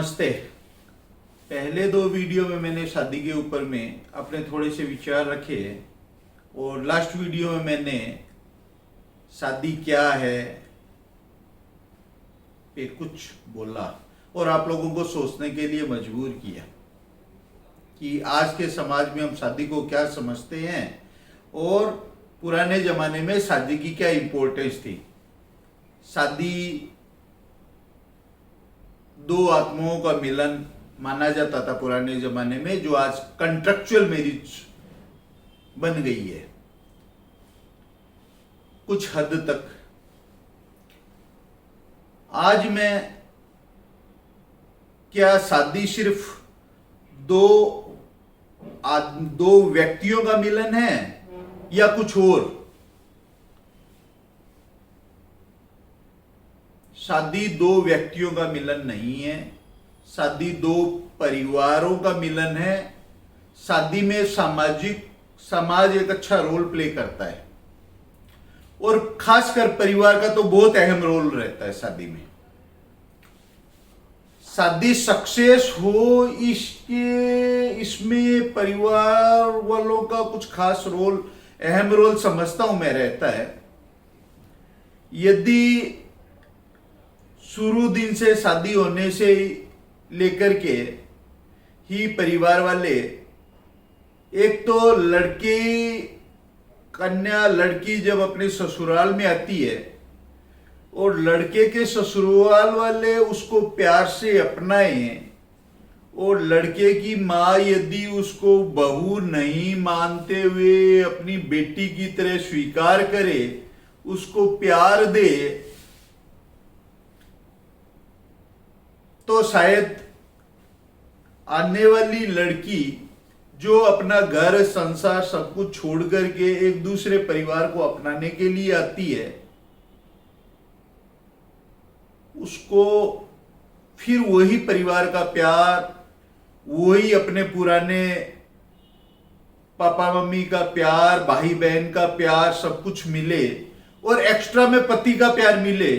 नमस्ते। पहले दो वीडियो में मैंने शादी के ऊपर में अपने थोड़े से विचार रखे और लास्ट वीडियो में मैंने शादी क्या है पे कुछ बोला और आप लोगों को सोचने के लिए मजबूर किया कि आज के समाज में हम शादी को क्या समझते हैं और पुराने जमाने में शादी की क्या इंपॉर्टेंस थी। शादी दो आत्माओं का मिलन माना जाता था पुराने जमाने में, जो आज कॉन्ट्रैक्चुअल मैरिज बन गई है कुछ हद तक। आज मैं क्या शादी सिर्फ दो व्यक्तियों का मिलन है या कुछ और? शादी दो व्यक्तियों का मिलन नहीं है, शादी दो परिवारों का मिलन है। शादी में समाज एक अच्छा रोल प्ले करता है और खासकर परिवार का तो बहुत अहम रोल रहता है शादी में। शादी सक्सेस हो इसमें परिवार वालों का कुछ खास रोल, अहम रोल समझता हूं मैं रहता है। यदि शुरू दिन से शादी होने से लेकर के ही परिवार वाले, एक तो लड़की जब अपने ससुराल में आती है और लड़के के ससुराल वाले उसको प्यार से अपनाएं और लड़के की माँ यदि उसको बहू नहीं मानते हुए अपनी बेटी की तरह स्वीकार करे, उसको प्यार दे, तो शायद आने वाली लड़की जो अपना घर संसार सब कुछ छोड़ करके एक दूसरे परिवार को अपनाने के लिए आती है, उसको फिर वही परिवार का प्यार, वही अपने पुराने पापा मम्मी का प्यार, भाई बहन का प्यार सब कुछ मिले और एक्स्ट्रा में पति का प्यार मिले,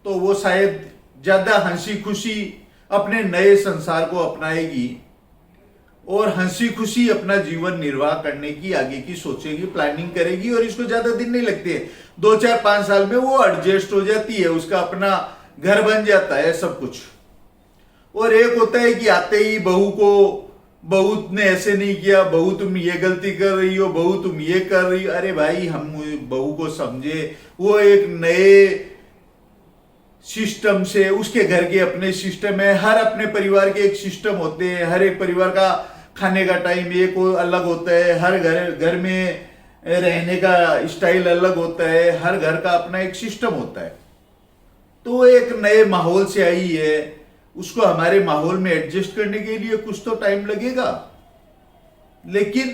तो वो शायद ज्यादा हंसी खुशी अपने नए संसार को अपनाएगी और हंसी खुशी अपना जीवन निर्वाह करने की आगे की सोचेगी, प्लानिंग करेगी और इसको ज्यादा दिन नहीं लगते हैं। 2-4-5 साल में वो एडजस्ट हो जाती है, उसका अपना घर बन जाता है सब कुछ। और एक होता है कि आते ही बहू ने ऐसे नहीं किया, बहू तुम ये गलती कर रही हो, बहू तुम ये कर रही हो। अरे भाई, हम बहू को समझे, वो एक नए सिस्टम से, उसके घर के अपने सिस्टम है, हर अपने परिवार के एक सिस्टम होते हैं, हर एक परिवार का खाने का टाइम एक अलग होता है, हर घर में रहने का स्टाइल अलग होता है, हर घर का अपना एक सिस्टम होता है। तो एक नए माहौल से आई है, उसको हमारे माहौल में एडजस्ट करने के लिए कुछ तो टाइम लगेगा। लेकिन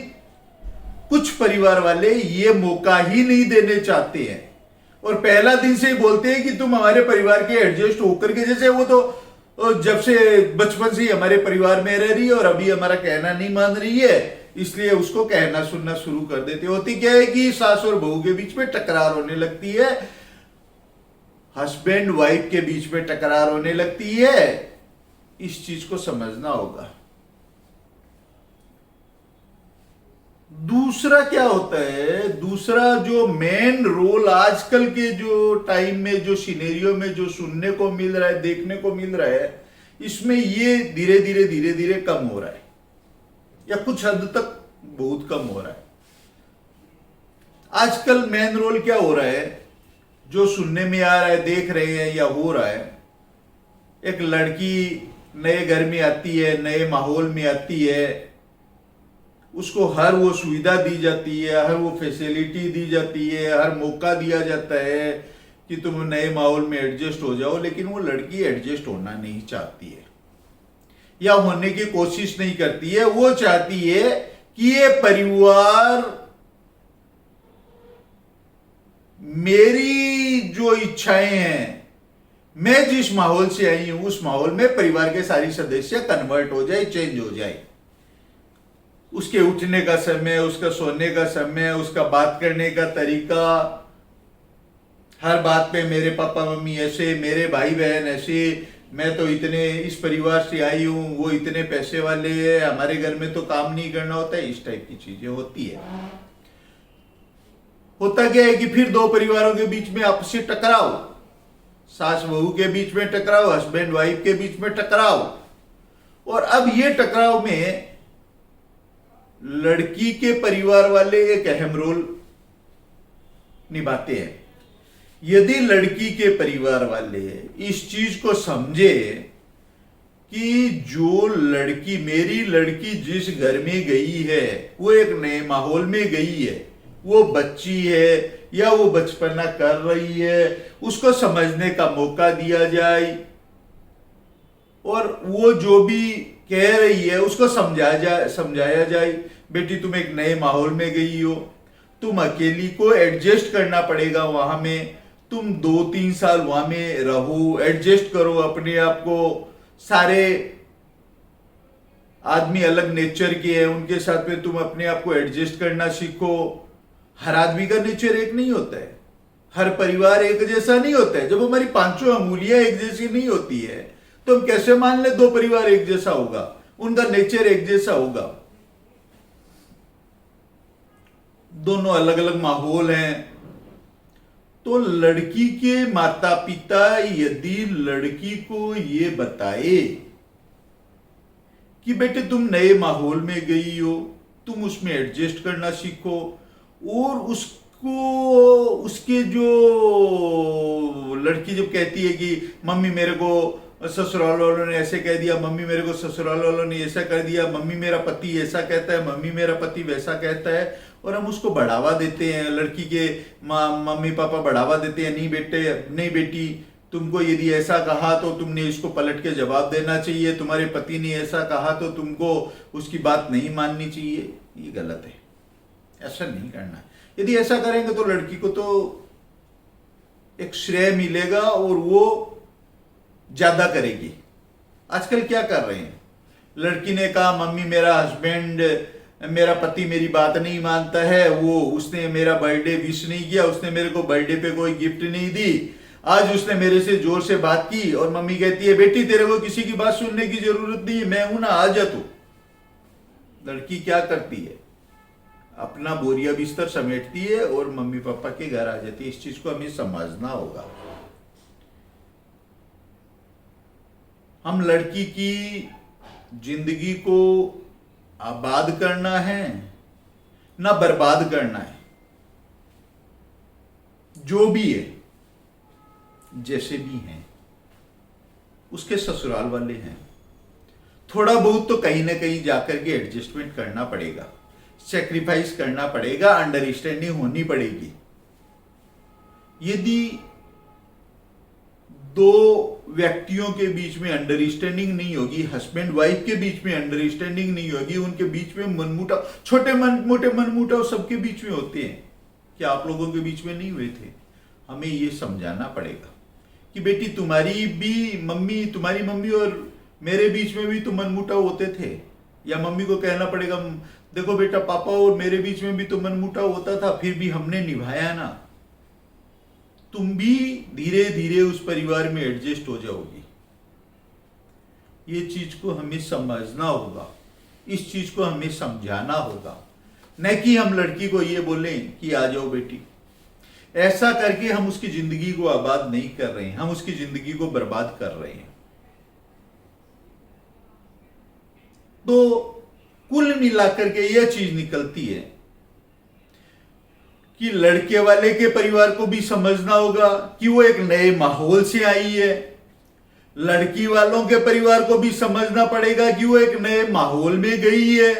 कुछ परिवार वाले ये मौका ही नहीं देने चाहते हैं और पहला दिन से ही बोलते हैं कि तुम हमारे परिवार के एडजस्ट होकर के, जैसे वो तो जब से बचपन से ही हमारे परिवार में रह रही है और अभी हमारा कहना नहीं मान रही है, इसलिए उसको कहना सुनना शुरू कर देते। होती क्या है कि सास और बहू के बीच में टकरार होने लगती है, हस्बैंड वाइफ के बीच में टकरार होने लगती है। इस चीज को समझना होगा। दूसरा क्या होता है, दूसरा जो मेन रोल आजकल के जो टाइम में, जो सिनेरियो में जो सुनने को मिल रहा है, देखने को मिल रहा है, इसमें ये धीरे धीरे कम हो रहा है या कुछ हद तक बहुत कम हो रहा है। आजकल मेन रोल क्या हो रहा है, जो सुनने में आ रहा है, देख रहे हैं या हो रहा है, एक लड़की नए घर में आती है, नए माहौल में आती है, उसको हर वो सुविधा दी जाती है, हर वो फैसिलिटी दी जाती है, हर मौका दिया जाता है कि तुम नए माहौल में एडजस्ट हो जाओ। लेकिन वो लड़की एडजस्ट होना नहीं चाहती है या होने की कोशिश नहीं करती है। वो चाहती है कि ये परिवार मेरी जो इच्छाएं हैं, मैं जिस माहौल से आई हूं उस माहौल में परिवार के सारी सदस्य कन्वर्ट हो जाए, चेंज हो जाए। उसके उठने का समय, उसका सोने का समय, उसका बात करने का तरीका, हर बात पे मेरे पापा मम्मी ऐसे, मेरे भाई बहन ऐसे, मैं तो इतने इस परिवार से आई हूं, वो इतने पैसे वाले हैं, हमारे घर में तो काम नहीं करना होता है, इस टाइप की चीजें होती है। होता क्या है कि फिर दो परिवारों के बीच में आपसी टकराव, सास बहू के बीच में टकराव, हस्बैंड वाइफ के बीच में टकराव, और अब ये टकराव में लड़की के परिवार वाले एक अहम रोल निभाते हैं। यदि लड़की के परिवार वाले इस चीज को समझे कि जो लड़की, मेरी लड़की जिस घर में गई है वो एक नए माहौल में गई है, वो बच्ची है या वो बचपना कर रही है, उसको समझने का मौका दिया जाए और वो जो भी कह रही है उसको समझाया जाए। बेटी तुम एक नए माहौल में गई हो, तुम अकेली को एडजस्ट करना पड़ेगा, वहां में तुम 2-3 साल वहां में रहो, एडजस्ट करो अपने आप को। सारे आदमी अलग नेचर के हैं, उनके साथ में तुम अपने आप को एडजस्ट करना सीखो। हर आदमी का नेचर एक नहीं होता है, हर परिवार एक जैसा नहीं होता है। जब हमारी पांचों अंगुलियां एक जैसी नहीं होती है तो हम कैसे मान ले दो परिवार एक जैसा होगा, उनका नेचर एक जैसा होगा? दोनों अलग अलग माहौल हैं। तो लड़की के माता पिता यदि लड़की को ये बताए कि बेटे तुम नए माहौल में गई हो, तुम उसमें एडजस्ट करना सीखो, और उसको उसके जो लड़की जब कहती है कि मम्मी मेरे को ससुराल वालों ने ऐसे कह दिया, मम्मी मेरे को ससुराल वालों ने ऐसा कर दिया, मम्मी मेरा पति ऐसा कहता है, मम्मी मेरा पति वैसा कहता है, और हम उसको बढ़ावा देते हैं, लड़की के मम्मी पापा बढ़ावा देते हैं, नहीं बेटे, नहीं बेटी, तुमको यदि ऐसा कहा तो तुमने इसको पलट के जवाब देना चाहिए, तुम्हारे पति ने ऐसा कहा तो तुमको उसकी बात नहीं माननी चाहिए। ये गलत है, ऐसा नहीं करना है। यदि ऐसा करेंगे तो लड़की को तो एक श्रेय मिलेगा और वो ज्यादा करेगी। आजकल क्या कर रहे हैं, लड़की ने कहा मम्मी मेरा हस्बैंड, मेरा पति मेरी बात नहीं मानता है, वो उसने मेरा बर्थडे विश नहीं किया, उसने मेरे को बर्थडे पे कोई गिफ्ट नहीं दी, आज उसने मेरे से जोर से बात की, और मम्मी कहती है बेटी तेरे को किसी की बात सुनने की जरूरत नहीं है, मैं हूं ना, आ जा तू। लड़की क्या करती है, अपना बोरिया बिस्तर समेटती है और मम्मी पापा के घर आ जाती है। इस चीज को हमें समझना होगा। हम लड़की की जिंदगी को आबाद करना है ना बर्बाद करना है। जो भी है, जैसे भी हैं, उसके ससुराल वाले हैं, थोड़ा बहुत तो कहीं ना कहीं जाकर के एडजस्टमेंट करना पड़ेगा, सेक्रीफाइस करना पड़ेगा, अंडरस्टैंडिंग होनी पड़ेगी। यदि दो व्यक्तियों के बीच में अंडरस्टैंडिंग नहीं होगी, हस्बैंड वाइफ के बीच में अंडरस्टैंडिंग नहीं होगी, उनके बीच में मनमुटाव, छोटे मोटे मनमुटाव सबके बीच में होते हैं, क्या आप लोगों के बीच में नहीं हुए थे? हमें ये समझाना पड़ेगा कि बेटी तुम्हारी मम्मी और मेरे बीच में भी तो मनमुटाव होते थे, या मम्मी को कहना पड़ेगा देखो बेटा पापा और मेरे बीच में भी तो मनमुटाव होता था, फिर भी हमने निभाया ना। तुम भी धीरे धीरे उस परिवार में एडजस्ट हो जाओगी। ये चीज को हमें समझना होगा, इस चीज को हमें समझाना होगा, न कि हम लड़की को ये बोलें कि आ जाओ बेटी। ऐसा करके हम उसकी जिंदगी को आबाद नहीं कर रहे हैं, हम उसकी जिंदगी को बर्बाद कर रहे हैं। तो कुल मिलाकर के यह चीज निकलती है कि लड़के वाले के परिवार को भी समझना होगा कि वो एक नए माहौल से आई है, लड़की वालों के परिवार को भी समझना पड़ेगा कि वो एक नए माहौल में गई है।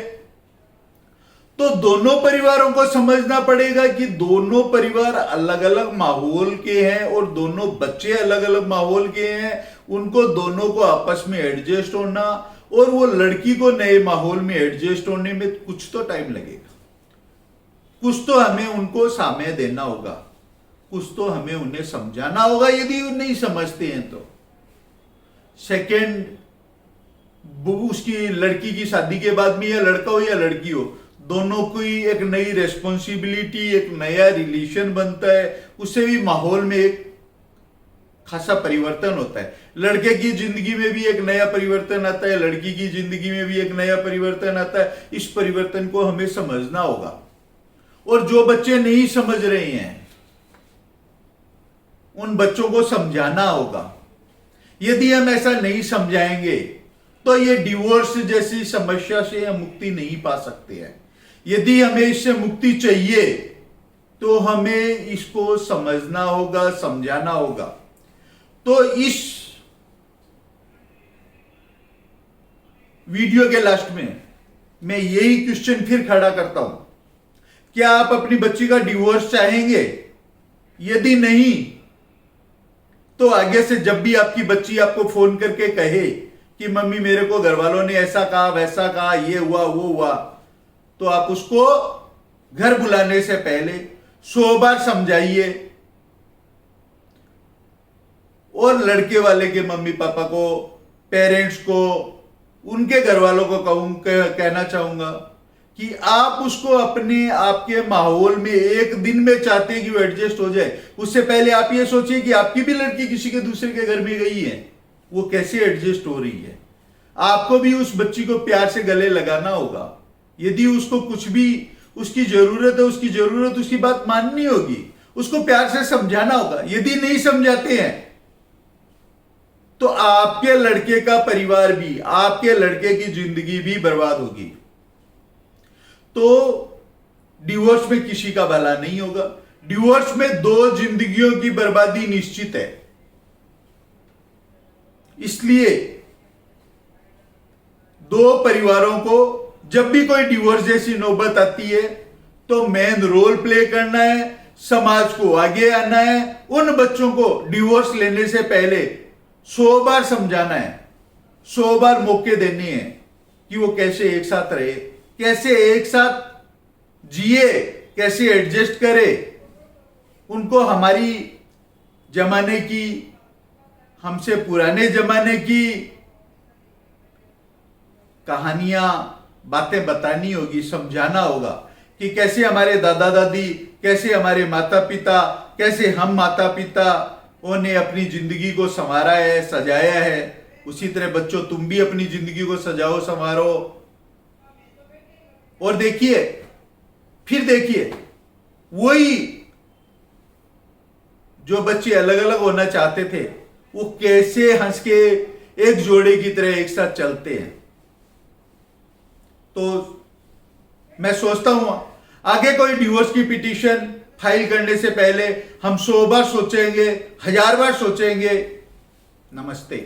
तो दोनों परिवारों को समझना पड़ेगा कि दोनों परिवार अलग अलग माहौल के हैं और दोनों बच्चे अलग अलग माहौल के हैं, उनको दोनों को आपस में एडजस्ट होना, और वो लड़की को नए माहौल में एडजस्ट होने में कुछ तो टाइम लगेगा, कुछ तो हमें उनको समय देना होगा, कुछ तो हमें उन्हें समझाना होगा यदि वो नहीं समझते हैं तो। सेकंड, उसकी लड़की की शादी के बाद में या लड़का हो या लड़की हो, दोनों की एक नई रेस्पॉन्सिबिलिटी, एक नया रिलेशन बनता है, उससे भी माहौल में एक खासा परिवर्तन होता है। लड़के की जिंदगी में भी एक नया परिवर्तन आता है, लड़की की जिंदगी में भी एक नया परिवर्तन आता है। इस परिवर्तन को हमें समझना होगा, और जो बच्चे नहीं समझ रहे हैं उन बच्चों को समझाना होगा। यदि हम ऐसा नहीं समझाएंगे तो ये डिवोर्स जैसी समस्या से हम मुक्ति नहीं पा सकते हैं। यदि हमें इससे मुक्ति चाहिए तो हमें इसको समझना होगा, समझाना होगा। तो इस वीडियो के लास्ट में मैं यही क्वेश्चन फिर खड़ा करता हूं, क्या आप अपनी बच्ची का डिवोर्स चाहेंगे? यदि नहीं तो आगे से जब भी आपकी बच्ची आपको फोन करके कहे कि मम्मी मेरे को घर वालों ने ऐसा कहा, वैसा कहा, ये हुआ, वो हुआ, तो आप उसको घर बुलाने से पहले 100 बार समझाइए। और लड़के वाले के मम्मी पापा को, पेरेंट्स को, उनके घर वालों को कहना चाहूंगा कि आप उसको अपने आपके माहौल में एक दिन में चाहते हैं कि वो एडजस्ट हो जाए, उससे पहले आप ये सोचिए कि आपकी भी लड़की किसी के दूसरे के घर में गई है, वो कैसे एडजस्ट हो रही है। आपको भी उस बच्ची को प्यार से गले लगाना होगा। यदि उसको कुछ भी उसकी जरूरत है, उसकी जरूरत, उसकी बात माननी होगी, उसको प्यार से समझाना होगा। यदि नहीं समझाते हैं तो आपके लड़के का परिवार भी, आपके लड़के की जिंदगी भी बर्बाद होगी। तो डिवोर्स में किसी का भला नहीं होगा। डिवोर्स में 2 जिंदगियों की बर्बादी निश्चित है। इसलिए 2 परिवारों को जब भी कोई डिवोर्स जैसी नौबत आती है तो मेन रोल प्ले करना है, समाज को आगे आना है, उन बच्चों को डिवोर्स लेने से पहले 100 बार समझाना है, 100 बार मौके देने हैं कि वो कैसे एक साथ रहे, कैसे एक साथ जिए, कैसे एडजस्ट करे। उनको हमारी जमाने की, हमसे पुराने जमाने की कहानियां, बातें बतानी होगी, समझाना होगा कि कैसे हमारे दादा दादी, कैसे हमारे माता पिता, कैसे हम माता पिता ने अपनी जिंदगी को संवारा है, सजाया है। उसी तरह बच्चों तुम भी अपनी जिंदगी को सजाओ, संवारो। और देखिए, फिर देखिए, वही जो बच्चे अलग अलग होना चाहते थे वो कैसे हंस के एक जोड़े की तरह एक साथ चलते हैं। तो मैं सोचता हूं आगे कोई डिवोर्स की पिटीशन फाइल करने से पहले हम 100 बार सोचेंगे, 1000 बार सोचेंगे। नमस्ते।